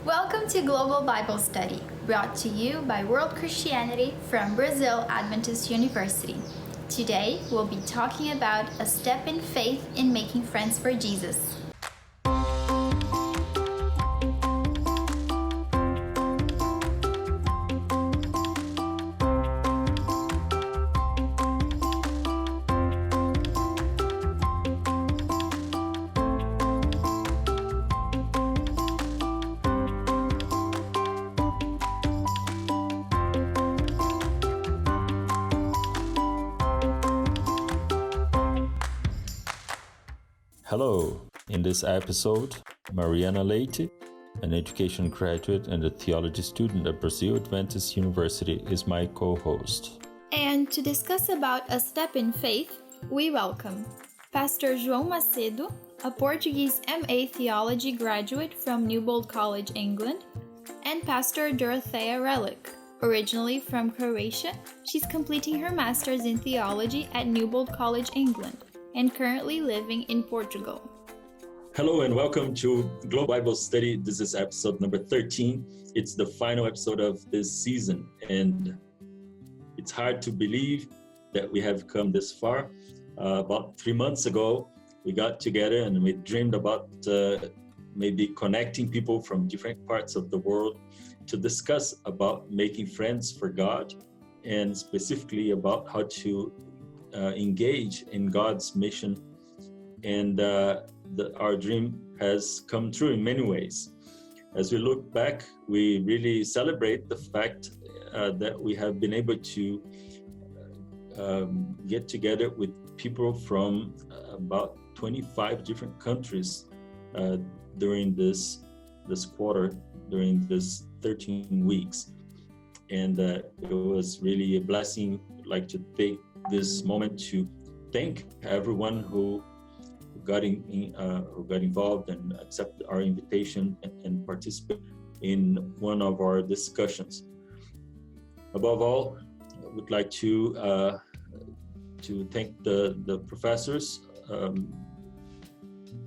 Welcome to Global Bible Study, brought to you by World Christianity from Brazil Adventist University. Today, we'll be talking about a step in faith in making friends for Jesus. Hello, in this episode, Marianna, an education graduate and a theology student at Brazil Adventist University, is my co-host. And to discuss about a step in faith, we welcome Pastor Joao Macedo, a Portuguese MA Theology graduate from Newbold College, England, and Pastor Dorothea Relic, originally from Croatia. She's completing her master's in theology at Newbold College, England, and currently living in Portugal. Hello and welcome to Global Bible Study. This is episode number 13. It's the final episode of this season, and it's hard to believe that we have come this far. About 3 months ago, we got together and we dreamed about maybe connecting people from different parts of the world to discuss about making friends for God, and specifically about how to engage in God's mission. And our dream has come true in many ways. As we look back, we really celebrate the fact that we have been able to get together with people from about 25 different countries during this quarter, during this 13 weeks. And it was really a blessing. I'd like to take this moment to thank everyone who got involved and accepted our invitation and participate in one of our discussions. Above all, I would like to thank the professors,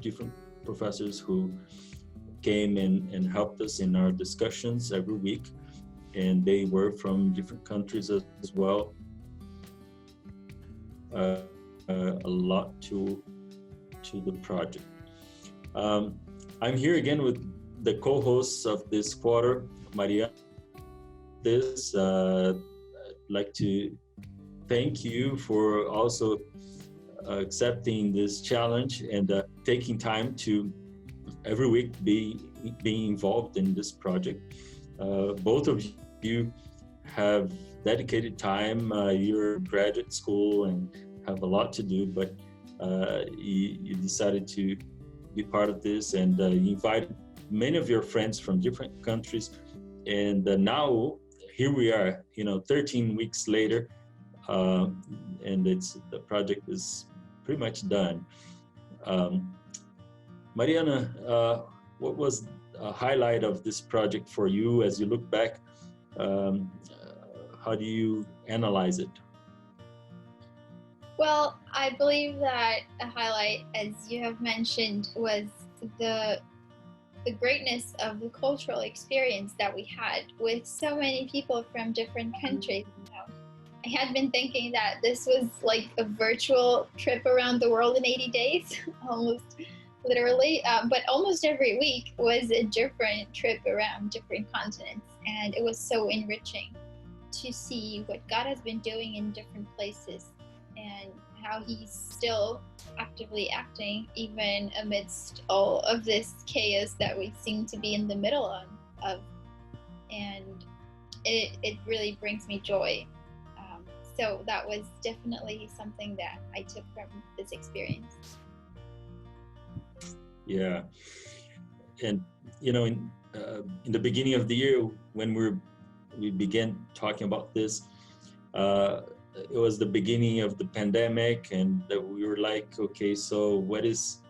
different professors who came and helped us in our discussions every week, and they were from different countries as well. A lot to the project. I'm here again with the co-hosts of this quarter, Marianna. I'd like to thank you for also accepting this challenge and taking time to every week being involved in this project. Both of you have dedicated time. You're in graduate school and have a lot to do, but you decided to be part of this, and you invited many of your friends from different countries. And now here we are, 13 weeks later, and the project is pretty much done. Marianna, what was a highlight of this project for you as you look back? How do you analyze it? Well, I believe that a highlight, as you have mentioned, was the greatness of the cultural experience that we had with so many people from different countries. I had been thinking that this was like a virtual trip around the world in 80 days, almost literally, but almost every week was a different trip around different continents, and it was so enriching to see what God has been doing in different places and how he's still actively acting even amidst all of this chaos that we seem to be in the middle of. And it really brings me joy. So that was definitely something that I took from this experience. Yeah. And, in the beginning of the year, when we began talking about this, it was the beginning of the pandemic, and we were like, okay, so what is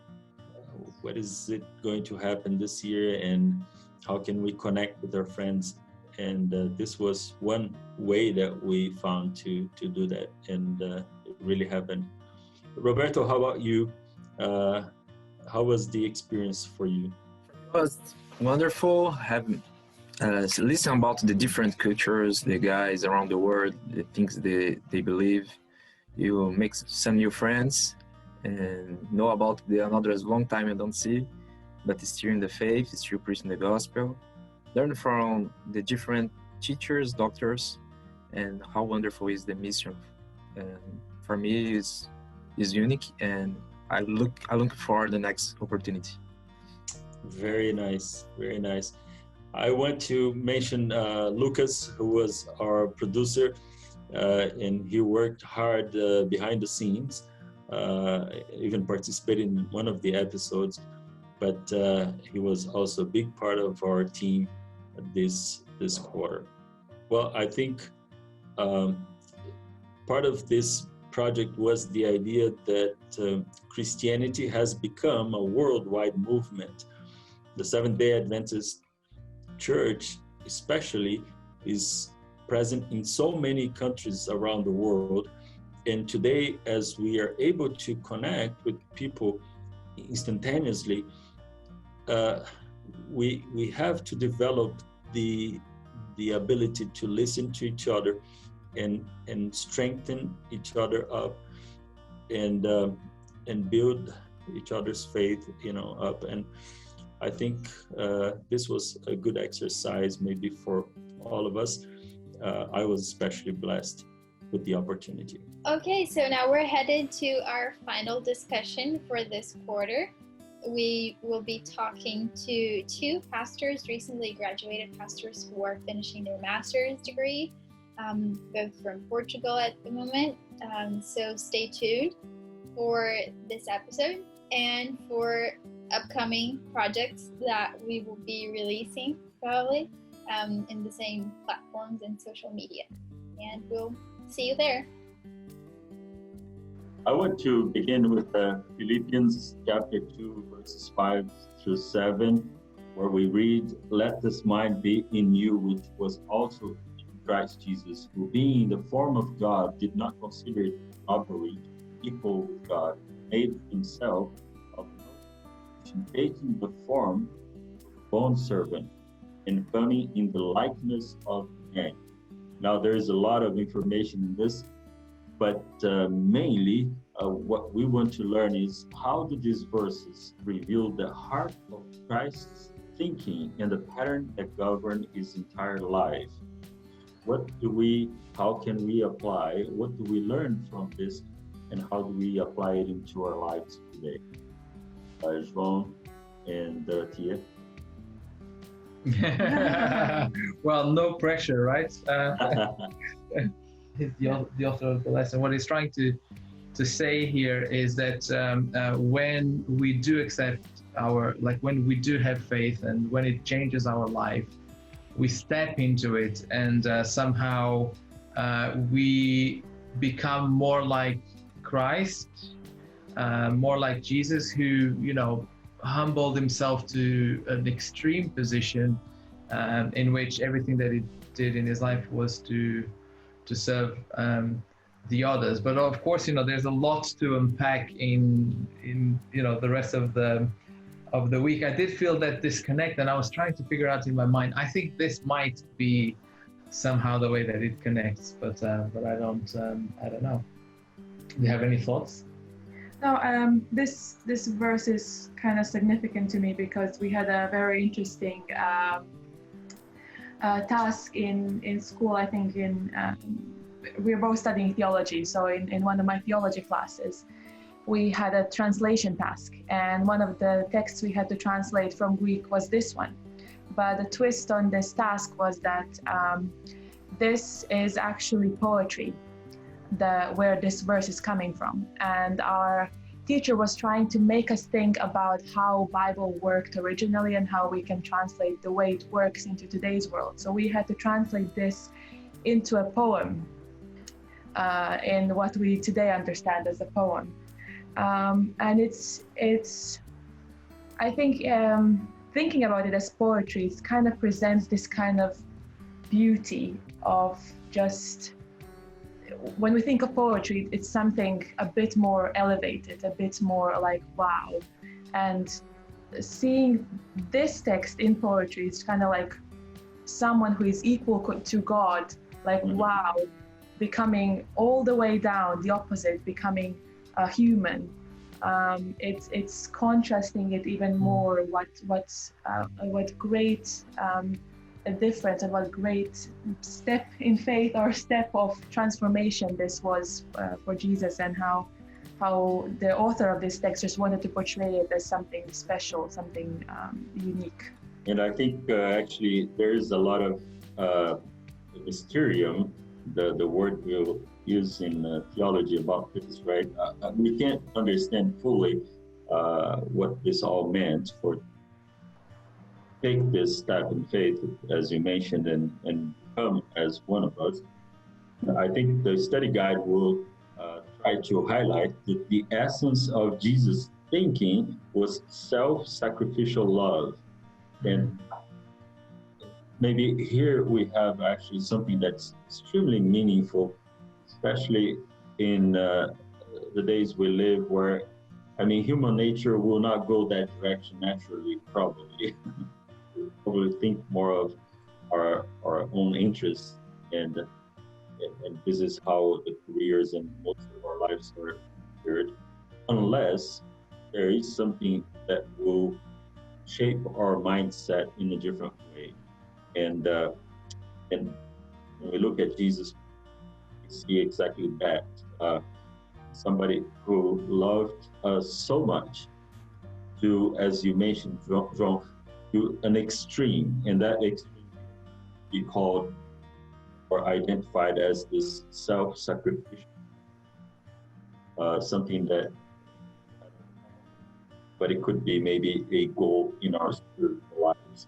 it going to happen this year, and how can we connect with our friends? And this was one way that we found to do that, and it really happened. Roberto, how about you? How was the experience for you? It was Wonderful. Have listen about the different cultures, the guys around the world, the things they believe. You make some new friends and know about the another's long time you don't see, but still in the faith, still preaching the gospel. Learn from the different teachers, doctors, and how wonderful is the mission. And for me, is unique, and I look for the next opportunity. Very nice, very nice. I want to mention Lucas, who was our producer, and he worked hard behind the scenes, even participated in one of the episodes, but he was also a big part of our team this quarter. Well, I think part of this project was the idea that Christianity has become a worldwide movement. The Seventh-day Adventist Church, especially, is present in so many countries around the world. And today, as we are able to connect with people instantaneously, we have to develop the ability to listen to each other and strengthen each other up and build each other's faith, up. And I think this was a good exercise maybe for all of us. I was especially blessed with the opportunity. Okay, so now we're headed to our final discussion for this quarter. We will be talking to two pastors, recently graduated pastors who are finishing their master's degree, both from Portugal at the moment. So stay tuned for this episode and for upcoming projects that we will be releasing probably in the same platforms and social media. And we'll see you there. I want to begin with Philippians chapter 2, verses 5 through 7, where we read, "Let this mind be in you, which was also in Christ Jesus, who being in the form of God did not consider it robbery, equal with God, made himself of no reputation, taking the form of a bondservant, and coming in the likeness of men." Now, there is a lot of information in this, but mainly what we want to learn is how do these verses reveal the heart of Christ's thinking and the pattern that governed his entire life. How can we apply, what do we learn from this, and how do we apply it into our lives today? João and Dorothea. Well, no pressure, right? He's the author of the lesson. What he's trying to say here is that when we do accept when we do have faith and when it changes our life, we step into it and somehow we become more like Christ, more like Jesus, who, humbled himself to an extreme position in which everything that he did in his life was to serve the others. But of course, there's a lot to unpack in the rest of the week. I did feel that disconnect, and I was trying to figure out in my mind. I think this might be somehow the way that it connects, but I don't know. Do you have any thoughts? No, this verse is kind of significant to me because we had a very interesting task in school. I think we were both studying theology, so in one of my theology classes, we had a translation task, and one of the texts we had to translate from Greek was this one. But the twist on this task was that this is actually poetry, where this verse is coming from. And our teacher was trying to make us think about how Bible worked originally and how we can translate the way it works into today's world. So we had to translate this into a poem, in what we today understand as a poem. And it's I think thinking about it as poetry, it kind of presents this kind of beauty of just, when we think of poetry, it's something a bit more elevated, a bit more like wow. And seeing this text in poetry is kind of like someone who is equal to God, like wow, becoming all the way down, the opposite, becoming a human. It's contrasting it even more. What great a difference and what great step in faith or step of transformation this was for Jesus, and how the author of this text just wanted to portray it as something special, something unique. And I think actually there is a lot of mysterium, the word we'll use in theology about this, right? We can't understand fully what this all meant for take this step in faith, as you mentioned, and become as one of us. I think the study guide will try to highlight that the essence of Jesus' thinking was self-sacrificial love. And maybe here we have actually something that's extremely meaningful, especially in the days we live where, I mean, human nature will not go that direction naturally, probably. We probably think more of our own interests, and this is how the careers and most of our lives are geared, unless there is something that will shape our mindset in a different way. And when we look at Jesus, we see exactly that. Somebody who loved us so much to, as you mentioned, João, to an extreme, and that extreme be called or identified as this self-sacrificial, something that, but it could be maybe a goal in our spiritual lives.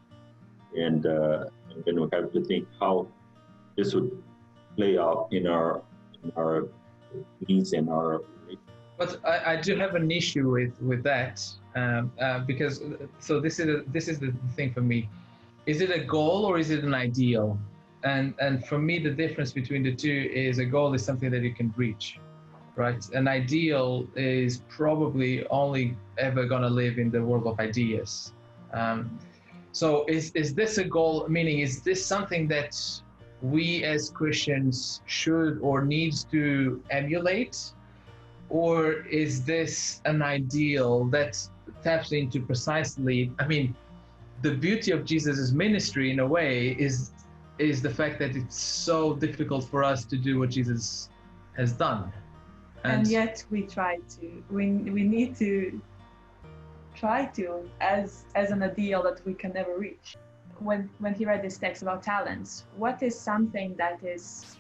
And then we have to think how this would play out in our needs and our relationships. But I do have an issue with that because so this is the thing for me. Is it a goal or is it an ideal? And for me, the difference between the two is a goal is something that you can reach, right? An ideal is probably only ever going to live in the world of ideas. So is this a goal? Meaning, is this something that we as Christians should or needs to emulate? Or is this an ideal that taps into precisely, I mean, the beauty of Jesus's ministry in a way is the fact that it's so difficult for us to do what Jesus has done. And yet we need to try to as an ideal that we can never reach. When he read this text about talents, what is something that is,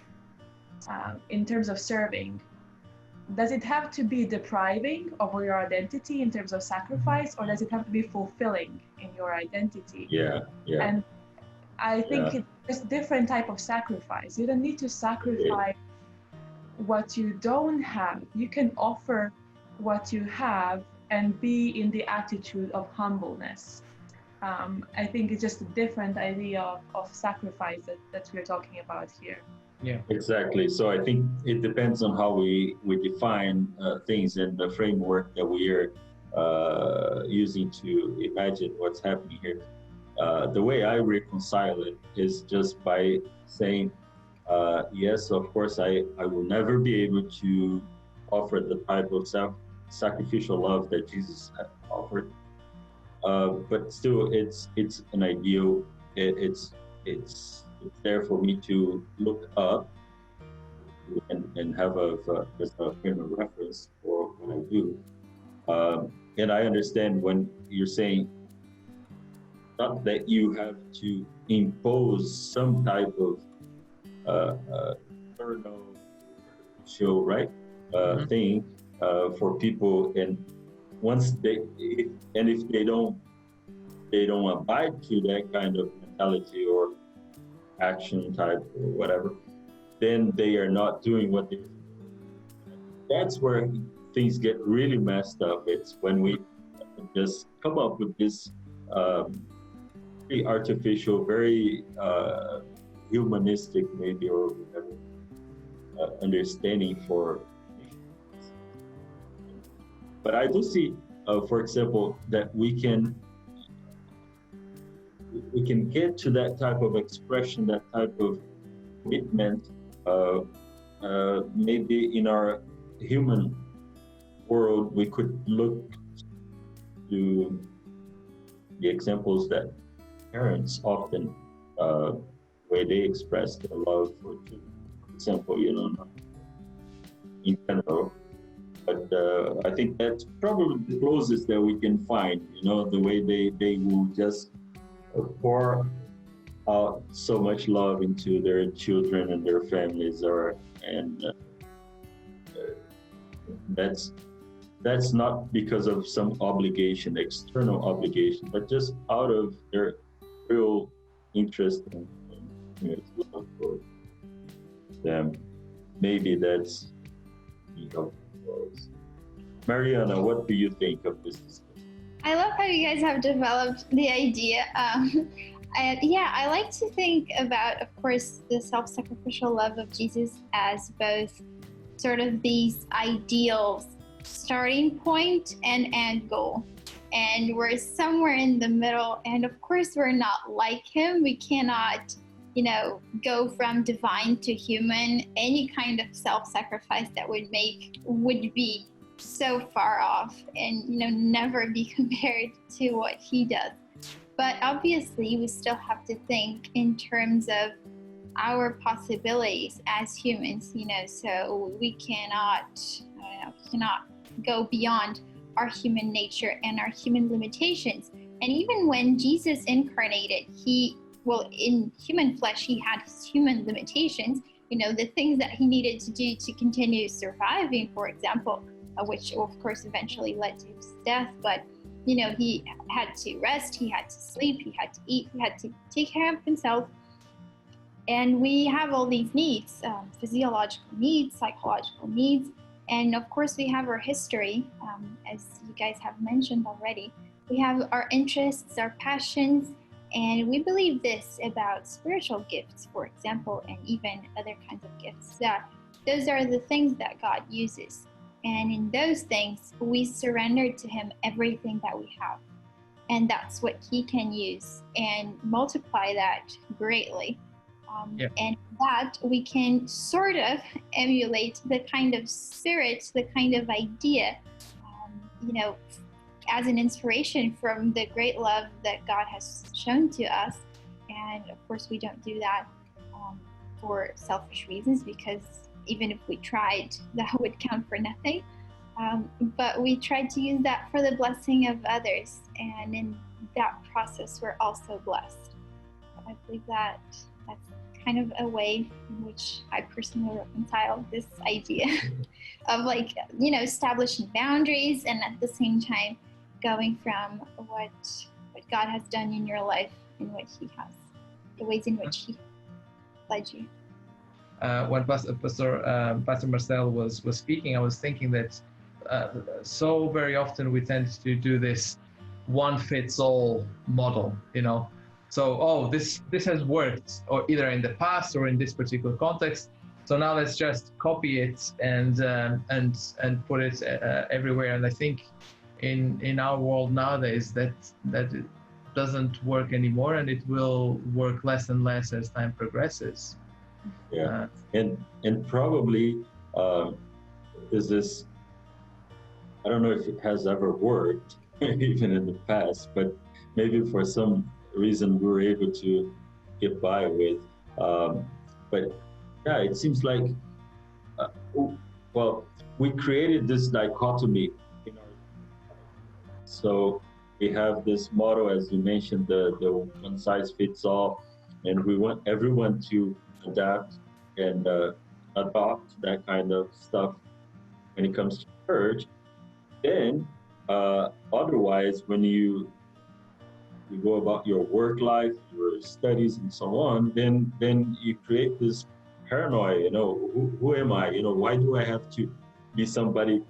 in terms of serving, does it have to be depriving of your identity in terms of sacrifice, or does it have to be fulfilling in your identity? Yeah. And I think it's a different type of sacrifice. You don't need to sacrifice what you don't have. You can offer what you have and be in the attitude of humbleness. I think it's just a different idea of sacrifice that we're talking about here. Yeah, exactly. So I think it depends on how we define things and the framework that we are using to imagine what's happening here. The way I reconcile it is just by saying, yes, of course, I will never be able to offer the type of sacrificial love that Jesus offered. But still, it's an ideal. It's there for me to look up and have as a frame of reference for what I do. And I understand when you're saying not that you have to impose some type of show, right? Thing for people, and once if they don't abide to that kind of mentality or action type or whatever, then they are not doing what they. That's where things get really messed up. It's when we just come up with this very artificial, very humanistic, maybe, or whatever, understanding for. But I do see, for example, that we can we can get to that type of expression, that type of commitment, maybe in our human world, we could look to the examples that parents often, where they express their love for children. For example, not in general, but I think that's probably the closest that we can find, the way they will just pour out so much love into their children and their families, and that's not because of some obligation, external obligation, but just out of their real interest and love for them. Maybe that's helpful for us. Marianna, what do you think of this discussion? I love how you guys have developed the idea. I like to think about, of course, the self-sacrificial love of Jesus as both sort of these ideals, starting point and end goal. And we're somewhere in the middle. And of course, we're not like him. We cannot, go from divine to human. Any kind of self-sacrifice that would be so far off and, never be compared to what he does. But obviously, we still have to think in terms of our possibilities as humans, so we cannot go beyond our human nature and our human limitations. And even when Jesus incarnated, in human flesh, he had his human limitations, the things that he needed to do to continue surviving, for example, which of course eventually led to his death. But he had to rest, he had to sleep, he had to eat, he had to take care of himself. And we have all these needs, physiological needs, psychological needs. And of course, we have our history, as you guys have mentioned already. We have our interests, our passions, and we believe this about spiritual gifts, for example, and even other kinds of gifts, that those are the things that God uses. And in those things, we surrender to him everything that we have. And that's what he can use and multiply that greatly. And that we can sort of emulate the kind of spirit, the kind of idea, as an inspiration from the great love that God has shown to us. And of course, we don't do that for selfish reasons, because even if we tried, that would count for nothing. But we tried to use that for the blessing of others. And in that process, we're also blessed. I believe that that's kind of a way in which I personally reconcile this idea of establishing boundaries and at the same time going from what God has done in your life and what he has, the ways in which he led you. When Pastor Marcelo was speaking, I was thinking that so very often we tend to do this one-fits-all model, So, this has worked, or either in the past or in this particular context. So now let's just copy it and put it everywhere. And I think in our world nowadays that it doesn't work anymore, and it will work less and less as time progresses. Yeah, and probably is this. I don't know if it has ever worked, even in the past, but maybe for some reason we were able to get by with. But yeah, it seems like, we created this dichotomy in our. So we have this motto, as you mentioned, the one size fits all, and we want everyone to adapt and adopt that kind of stuff when it comes to church. Then, otherwise, when you go about your work life, your studies, and so on, then you create this paranoia. Who am I? Why do I have to be someone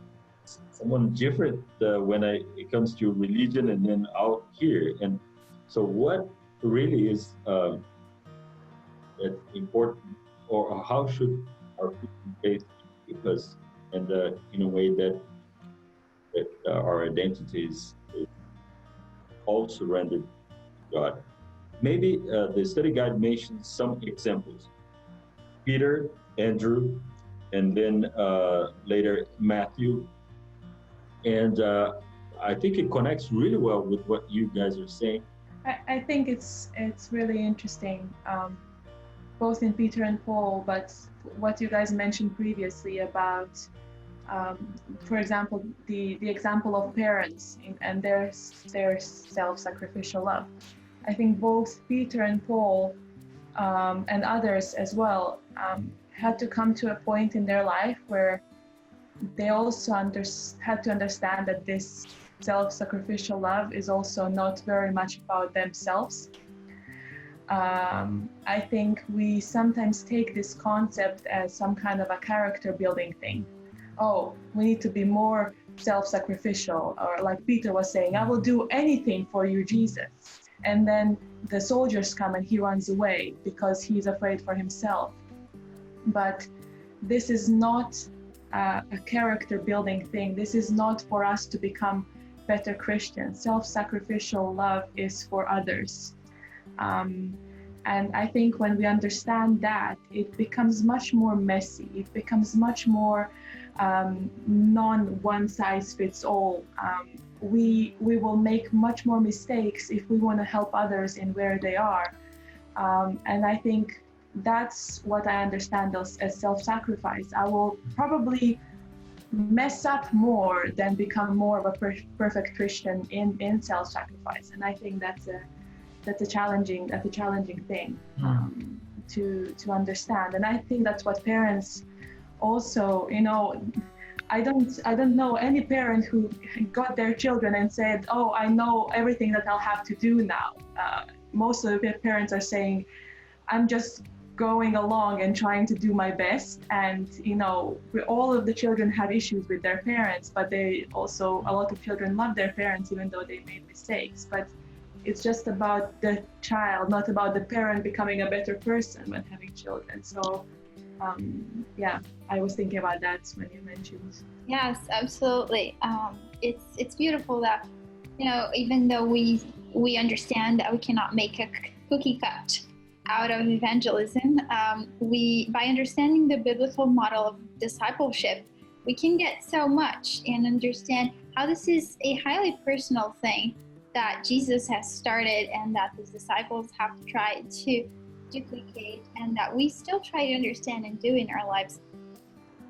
different when it comes to religion and then out here? And so, what really is important, or how should our Christian faith be? Because, and in a way that our identity is all surrendered to God. maybe the study guide mentions some examples. Peter, Andrew, and then later Matthew. And I think it connects really well with what you guys are saying. I think it's really interesting, both in Peter and Paul, but what you guys mentioned previously about, for example, the example of parents and their self-sacrificial love. I think both Peter and Paul and others as well had to come to a point in their life where they also had to understand that this self-sacrificial love is also not very much about themselves. I think we sometimes take this concept as some kind of a character building thing. Oh, we need to be more self-sacrificial, or like Peter was saying, I will do anything for you, Jesus. And then the soldiers come and he runs away because he's afraid for himself. But this is not a character building thing. This is not for us to become better Christians. Self-sacrificial love is for others. And I think when we understand that, it becomes much more messy. It becomes much more non-one-size-fits-all. We will make much more mistakes if we want to help others in where they are. And I think that's what I understand as self-sacrifice. I will probably mess up more than become more of a perfect Christian in self-sacrifice. And I think that's a challenging thing to understand. And I think that's what parents also, I don't know any parent who got their children and said, oh, I know everything that I'll have to do now. Most of the parents are saying, I'm just going along and trying to do my best. And, all of the children have issues with their parents, but a lot of children love their parents even though they made mistakes. But it's just about the child, not about the parent becoming a better person when having children. So, I was thinking about that when you mentioned. Yes, absolutely. It's beautiful that, even though we understand that we cannot make a cookie cut out of evangelism, by understanding the biblical model of discipleship, we can get so much and understand how this is a highly personal thing that Jesus has started and that his disciples have tried to duplicate and that we still try to understand and do in our lives.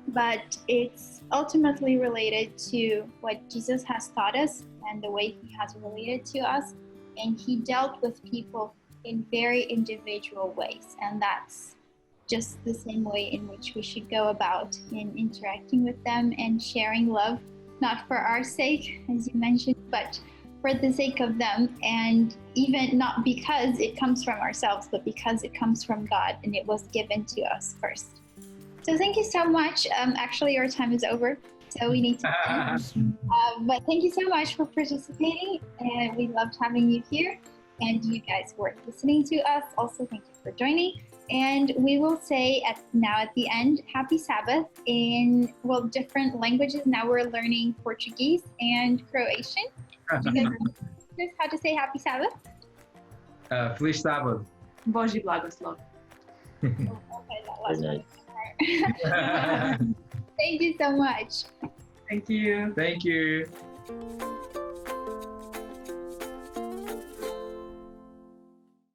But it's ultimately related to what Jesus has taught us and the way he has related to us. And he dealt with people in very individual ways. And that's just the same way in which we should go about in interacting with them and sharing love, not for our sake, as you mentioned, but for the sake of them, and even not because it comes from ourselves, but because it comes from God and it was given to us first. So thank you so much. Actually, our time is over, so we need to end. But thank you so much for participating, and we loved having you here. And you guys who are listening to us, also thank you for joining. And we will say at the end, Happy Sabbath in different languages. Now we're learning Portuguese and Croatian. Do you guys know how to say Happy Sabbath? Feliz Sábado. Božji blagoslov. Okay, that was nice. Thank you so much. Thank you. Thank you.